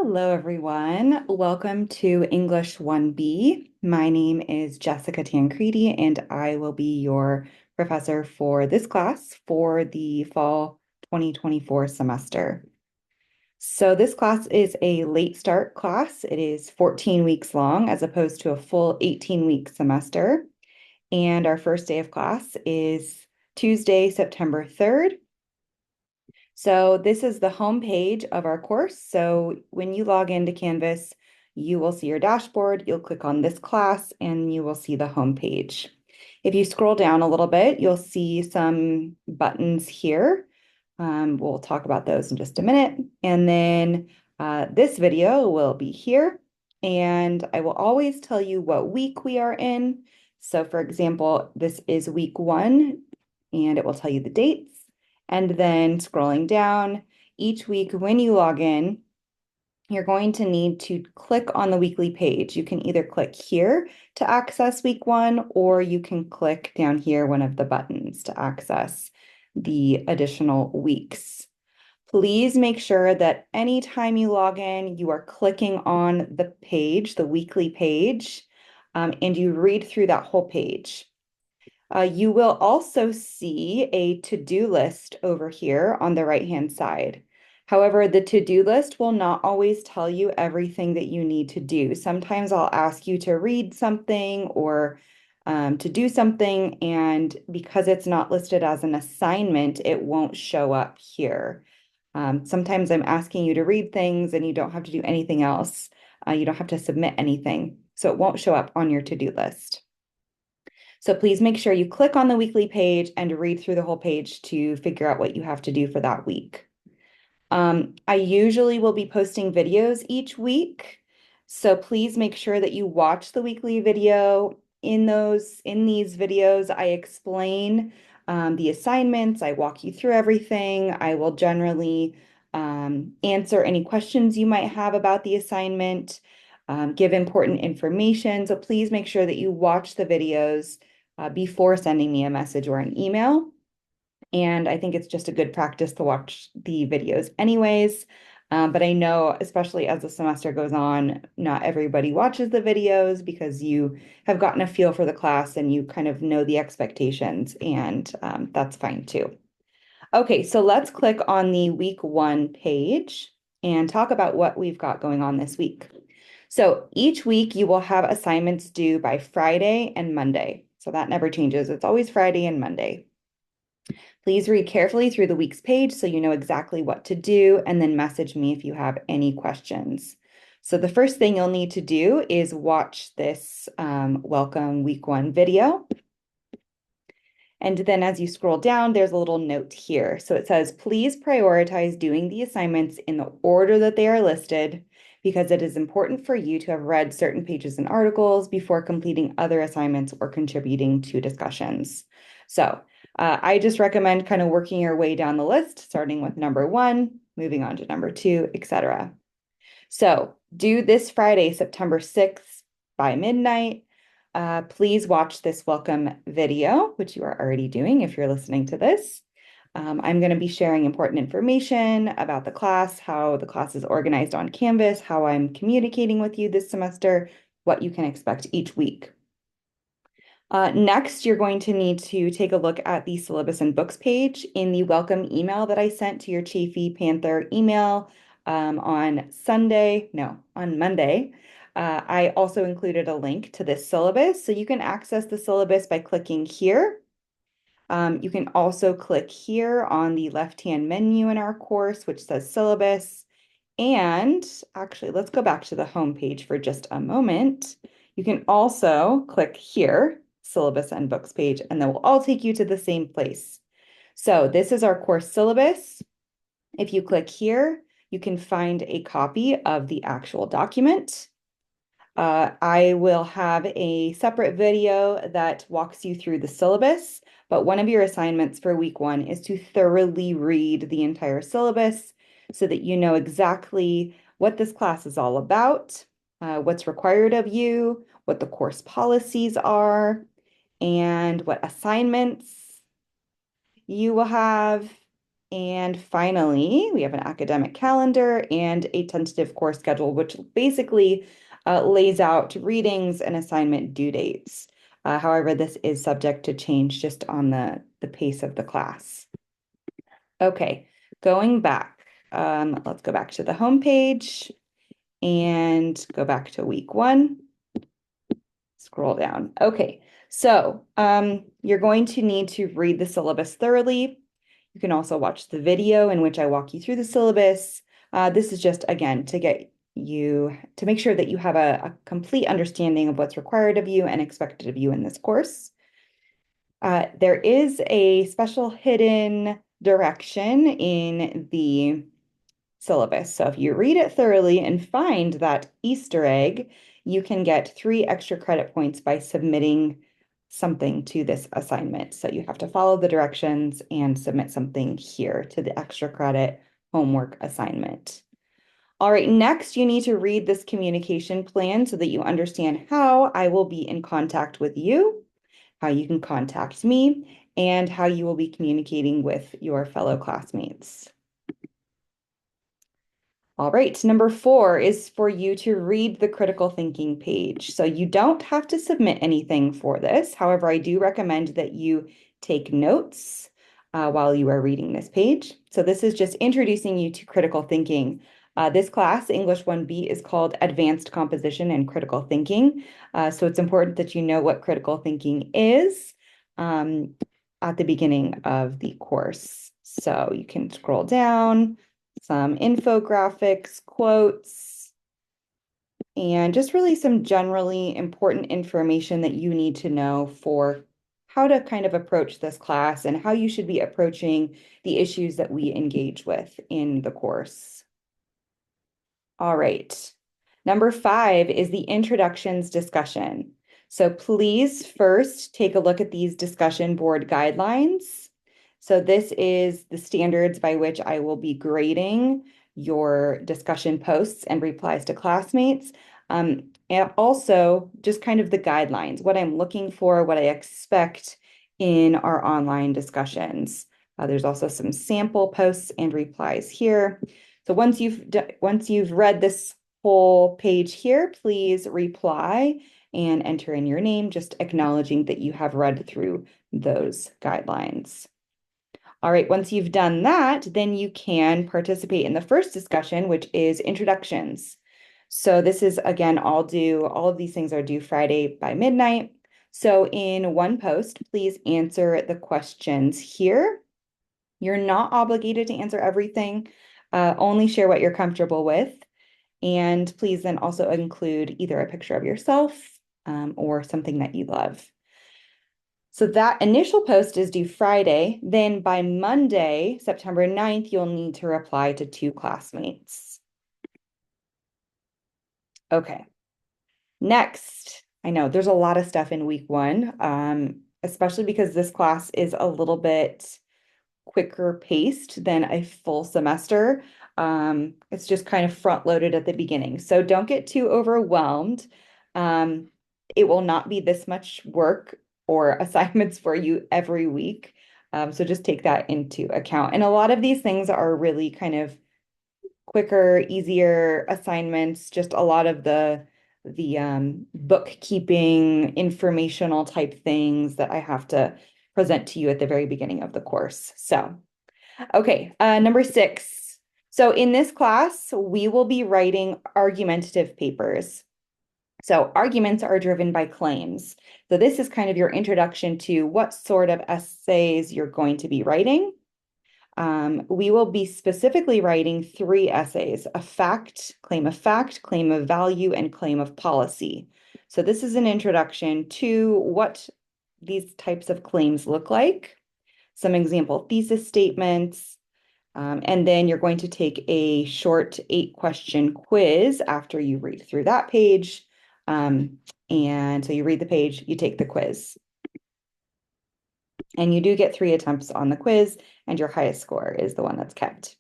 Hello, everyone. Welcome to English 1B. My name is Jessica Tancredi, and I will be your professor for this class for the fall 2024 semester. So this class is a late start class. It is 14 weeks long as opposed to a full 18-week semester. And our first day of class is Tuesday, September 3rd. So this is the home page of our course. So when you log into Canvas, you will see your dashboard. You'll click on this class and you will see the home page. If you scroll down a little bit, you'll see some buttons here. We'll talk about those in just a minute. And then this video will be here. And I will always tell you what week we are in. So for example, this is week 1, and it will tell you the dates. And then scrolling down, each week when you log in, you're going to need to click on the weekly page. You can either click here to access week 1, or you can click down here, one of the buttons, to access the additional weeks. Please make sure that anytime you log in, you are clicking on the page, the weekly page, and you read through that whole page. You will also see a to-do list over here on the right-hand side. However, the to-do list will not always tell you everything that you need to do. Sometimes I'll ask you to read something or to do something, and because it's not listed as an assignment, it won't show up here. Sometimes I'm asking you to read things and you don't have to do anything else. You don't have to submit anything, so it won't show up on your to-do list. So please make sure you click on the weekly page and read through the whole page to figure out what you have to do for that week. I usually will be posting videos each week, so please make sure that you watch the weekly video. In these videos, I explain the assignments, I walk you through everything. I will generally answer any questions you might have about the assignment, give important information. So please make sure that you watch the videos before sending me a message or an email. And I think it's just a good practice to watch the videos anyways. But I know, especially as the semester goes on, not everybody watches the videos because you have gotten a feel for the class and you kind of know the expectations, and that's fine too. Okay, so let's click on the week 1 page and talk about what we've got going on this week. So each week you will have assignments due by Friday and Monday. So that never changes. It's always Friday and Monday. Please read carefully through the week's page so you know exactly what to do, and then message me if you have any questions. So the first thing you'll need to do is watch this welcome week 1 video. And then as you scroll down, there's a little note here. So it says, please prioritize doing the assignments in the order that they are listed, because it is important for you to have read certain pages and articles before completing other assignments or contributing to discussions. So I just recommend kind of working your way down the list, starting with number 1, moving on to number 2, etc. So due this Friday, September 6th by midnight. Please watch this welcome video, which you are already doing if you're listening to this. I'm going to be sharing important information about the class, how the class is organized on Canvas, how I'm communicating with you this semester, what you can expect each week. Next, you're going to need to take a look at the syllabus and books page in the welcome email that I sent to your Chafee Panther email on Monday. I also included a link to this syllabus, so you can access the syllabus by clicking here. You can also click here on the left-hand menu in our course, which says syllabus. And actually, let's go back to the home page for just a moment. You can also click here, syllabus and books page, and that will all take you to the same place. So this is our course syllabus. If you click here, you can find a copy of the actual document. I will have a separate video that walks you through the syllabus, but one of your assignments for week 1 is to thoroughly read the entire syllabus so that you know exactly what this class is all about, what's required of you, what the course policies are, and what assignments you will have, And finally, we have an academic calendar and a tentative course schedule, which basically lays out readings and assignment due dates. However, this is subject to change just on the pace of the class. Okay, going back, let's go back to the home page and go back to week 1. Scroll down. Okay, so you're going to need to read the syllabus thoroughly. You can also watch the video in which I walk you through the syllabus. This is just, again, to make sure that you have a complete understanding of what's required of you and expected of you in this course. There is a special hidden direction in the syllabus. So if you read it thoroughly and find that Easter egg, you can get 3 extra credit points by submitting something to this assignment. So you have to follow the directions and submit something here to the extra credit homework assignment. All right, next you need to read this communication plan so that you understand how I will be in contact with you, how you can contact me, and how you will be communicating with your fellow classmates. All right, number 4 is for you to read the critical thinking page. So you don't have to submit anything for this. However, I do recommend that you take notes while you are reading this page. So this is just introducing you to critical thinking. This class, English 1B, is called Advanced Composition and Critical Thinking. So it's important that you know what critical thinking is at the beginning of the course. So you can scroll down, some infographics, quotes, and just really some generally important information that you need to know for how to kind of approach this class and how you should be approaching the issues that we engage with in the course. All right. Number 5 is the introductions discussion. So please first take a look at these discussion board guidelines. So this is the standards by which I will be grading your discussion posts and replies to classmates. And also just kind of the guidelines, what I'm looking for, what I expect in our online discussions. There's also some sample posts and replies here. So once you've read this whole page here, please reply and enter in your name, just acknowledging that you have read through those guidelines. All right, once you've done that, then you can participate in the first discussion, which is introductions. So this is, again, all of these things are due Friday by midnight. So in one post, please answer the questions here. You're not obligated to answer everything. Only share what you're comfortable with. And please then also include either a picture of yourself or something that you love. So that initial post is due Friday. Then by Monday, September 9th, you'll need to reply to 2 classmates. Okay. Next, I know there's a lot of stuff in week 1, especially because this class is a little bit quicker paced than a full semester. It's just kind of front loaded at the beginning. So don't get too overwhelmed. It will not be this much work or assignments for you every week. So just take that into account. And a lot of these things are really kind of quicker, easier assignments, just a lot of the bookkeeping, informational type things that I have to present to you at the very beginning of the course. So, okay, number 6. So in this class, we will be writing argumentative papers. So arguments are driven by claims. So this is kind of your introduction to what sort of essays you're going to be writing. We will be specifically writing 3 essays: a fact, claim of value, and claim of policy. So this is an introduction to what these types of claims look like, some example thesis statements, and then you're going to take a short 8-question quiz after you read through that page. And so you read the page, you take the quiz. And you do get 3 attempts on the quiz, and your highest score is the one that's kept.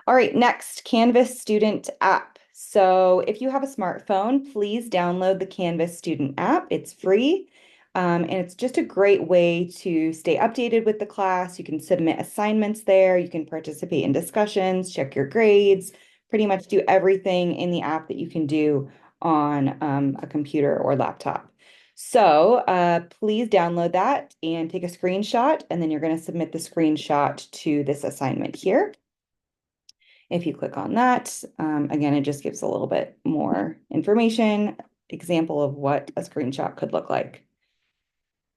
All right, next, Canvas Student App. So if you have a smartphone, please download the Canvas Student app. It's free. And it's just a great way to stay updated with the class. You can submit assignments there. You can participate in discussions, check your grades, pretty much do everything in the app that you can do on a computer or laptop. So please download that and take a screenshot, and then you're going to submit the screenshot to this assignment here. If you click on that, again, it just gives a little bit more information, example of what a screenshot could look like.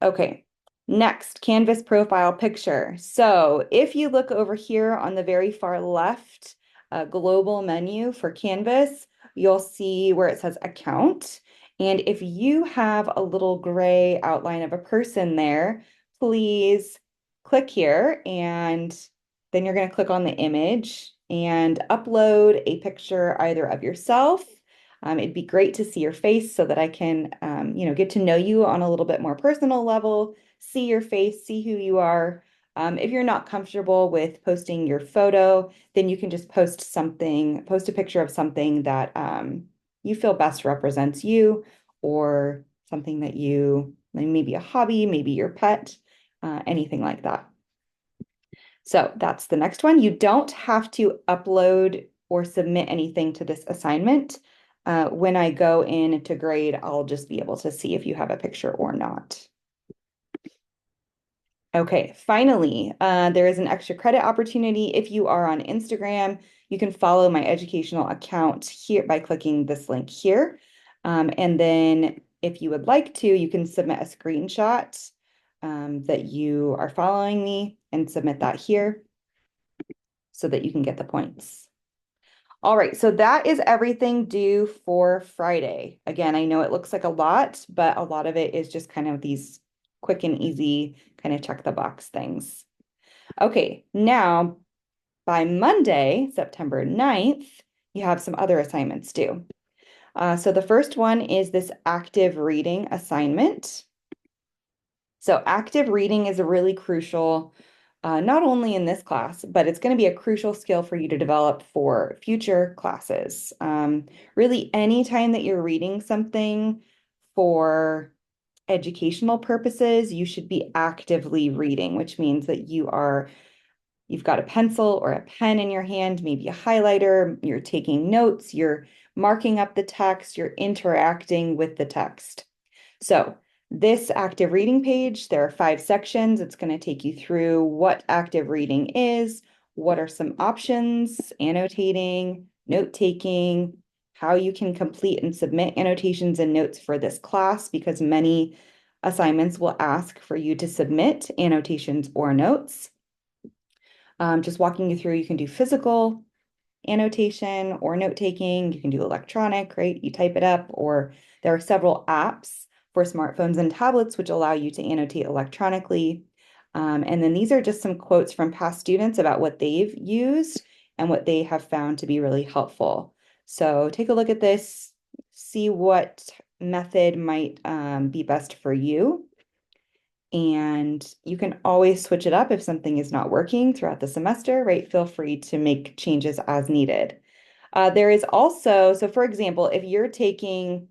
Okay, next, Canvas profile picture. So if you look over here on the very far left, global menu for Canvas, you'll see where it says account. And if you have a little gray outline of a person there, please click here, and then you're going to click on the image and upload a picture either of yourself. It'd be great to see your face so that I can, get to know you on a little bit more personal level, see your face, see who you are. If you're not comfortable with posting your photo, then you can just post a picture of something that you feel best represents you, or something that maybe a hobby, maybe your pet, anything like that. So that's the next one. You don't have to upload or submit anything to this assignment. When I go in to grade, I'll just be able to see if you have a picture or not. Okay, finally, there is an extra credit opportunity. If you are on Instagram, you can follow my educational account here by clicking this link here. And then if you would like to, you can submit a screenshot that you are following me and submit that here so that you can get the points. All right, so that is everything due for Friday. Again, I know it looks like a lot, but a lot of it is just kind of these quick and easy kind of check the box things. Okay, now by Monday, September 9th, you have some other assignments due. So the first one is this active reading assignment. So active reading is a really crucial, not only in this class, but it's going to be a crucial skill for you to develop for future classes. Really, anytime that you're reading something for educational purposes, you should be actively reading, which means that you've got a pencil or a pen in your hand, maybe a highlighter, you're taking notes, you're marking up the text, you're interacting with the text. So this active reading page, there are 5 sections. It's going to take you through what active reading is, what are some options, annotating, note-taking, how you can complete and submit annotations and notes for this class, because many assignments will ask for you to submit annotations or notes. Just walking you through, you can do physical annotation or note-taking. You can do electronic, right? You type it up, or there are several apps for smartphones and tablets which allow you to annotate electronically. And then these are just some quotes from past students about what they've used and what they have found to be really helpful. So take a look at this, see what method might be best for you. And you can always switch it up if something is not working throughout the semester, right? Feel free to make changes as needed. There is also, so for example, if you're taking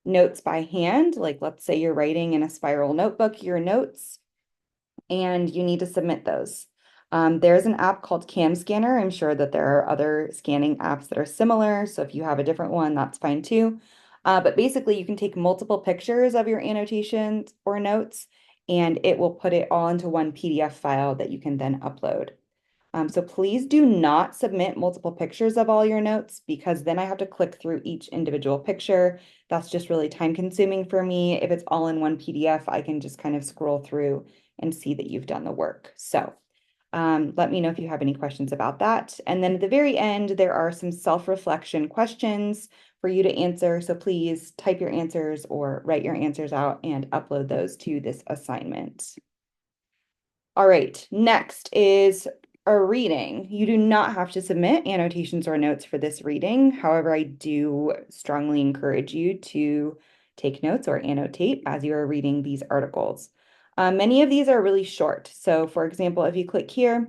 notes by hand, like let's say you're writing in a spiral notebook, your notes, and you need to submit those. There's an app called CamScanner. I'm sure that there are other scanning apps that are similar. So if you have a different one, that's fine too. But basically, you can take multiple pictures of your annotations or notes, and it will put it all into one PDF file that you can then upload. So please do not submit multiple pictures of all your notes, because then I have to click through each individual picture. That's just really time consuming for me. If it's all in one PDF, I can just kind of scroll through and see that you've done the work. So let me know if you have any questions about that. And then at the very end, there are some self-reflection questions for you to answer. So please type your answers or write your answers out and upload those to this assignment. All right, next is a reading. You do not have to submit annotations or notes for this reading. However, I do strongly encourage you to take notes or annotate as you are reading these articles. Many of these are really short. So for example, if you click here,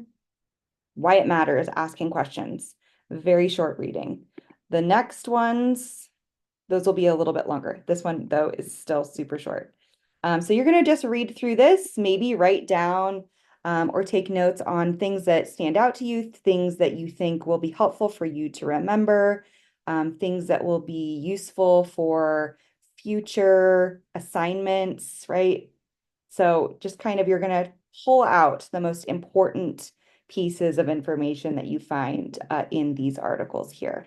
why it matters, asking questions, very short reading. The next ones, those will be a little bit longer. This one though is still super short. So you're going to just read through this, maybe write down or take notes on things that stand out to you, things that you think will be helpful for you to remember, things that will be useful for future assignments, right? So just kind of, you're going to pull out the most important pieces of information that you find in these articles here.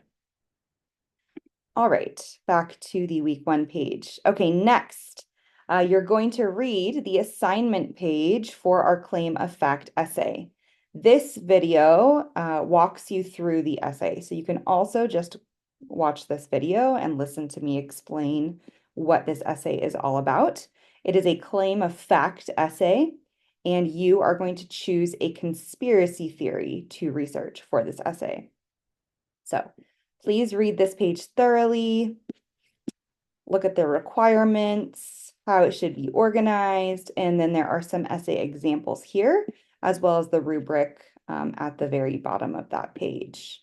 All right, back to the week one page. Okay, next, you're going to read the assignment page for our claim of fact essay. This video walks you through the essay, so you can also just watch this video and listen to me explain what this essay is all about. It is a claim of fact essay, and you are going to choose a conspiracy theory to research for this essay. So please read this page thoroughly, look at the requirements, how it should be organized, and then there are some essay examples here, as well as the rubric at the very bottom of that page.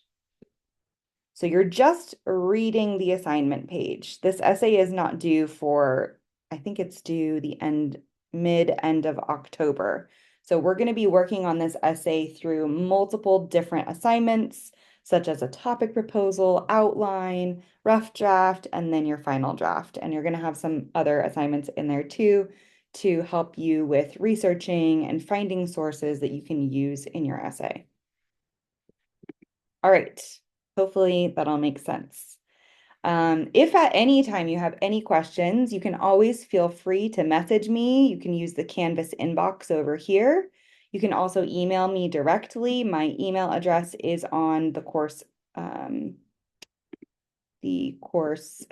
So you're just reading the assignment page. This essay is not due for, I think it's due the mid-end of October. So we're going to be working on this essay through multiple different assignments, such as a topic proposal, outline, rough draft, and then your final draft. And you're going to have some other assignments in there too to help you with researching and finding sources that you can use in your essay. All right, hopefully that all makes sense. If at any time you have any questions, you can always feel free to message me. You can use the Canvas inbox over here. You can also email me directly. My email address is on the course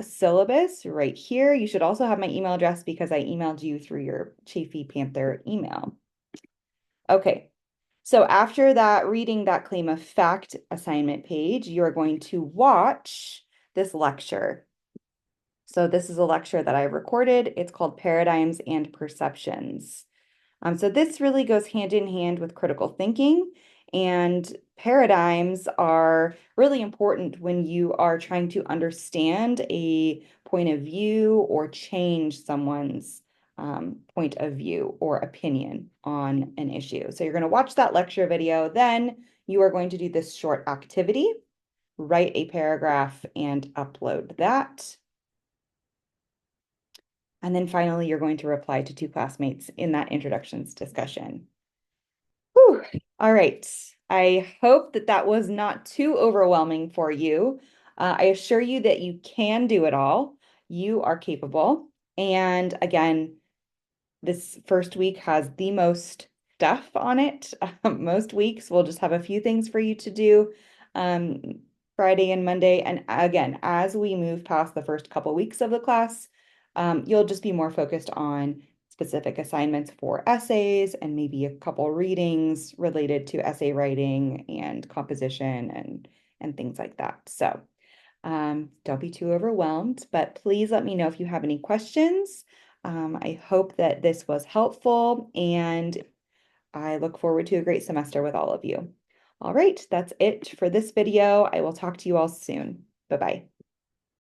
syllabus right here. You should also have my email address because I emailed you through your Chafee Panther email. Okay, so after that, reading that claim of fact assignment page, you're going to watch this lecture. So this is a lecture that I recorded. It's called Paradigms and Perceptions. So this really goes hand in hand with critical thinking, and paradigms are really important when you are trying to understand a point of view or change someone's point of view or opinion on an issue. So you're going to watch that lecture video, then you are going to do this short activity, write a paragraph and upload that. And then finally, you're going to reply to two classmates in that introductions discussion. Whew. All right. I hope that that was not too overwhelming for you. I assure you that you can do it all. You are capable. And again, this first week has the most stuff on it. Most weeks we'll just have a few things for you to do Friday and Monday. And again, as we move past the first couple weeks of the class, you'll just be more focused on specific assignments for essays and maybe a couple readings related to essay writing and composition and things like that. So don't be too overwhelmed, but please let me know if you have any questions. I hope that this was helpful, and I look forward to a great semester with all of you. All right, that's it for this video. I will talk to you all soon. Bye-bye.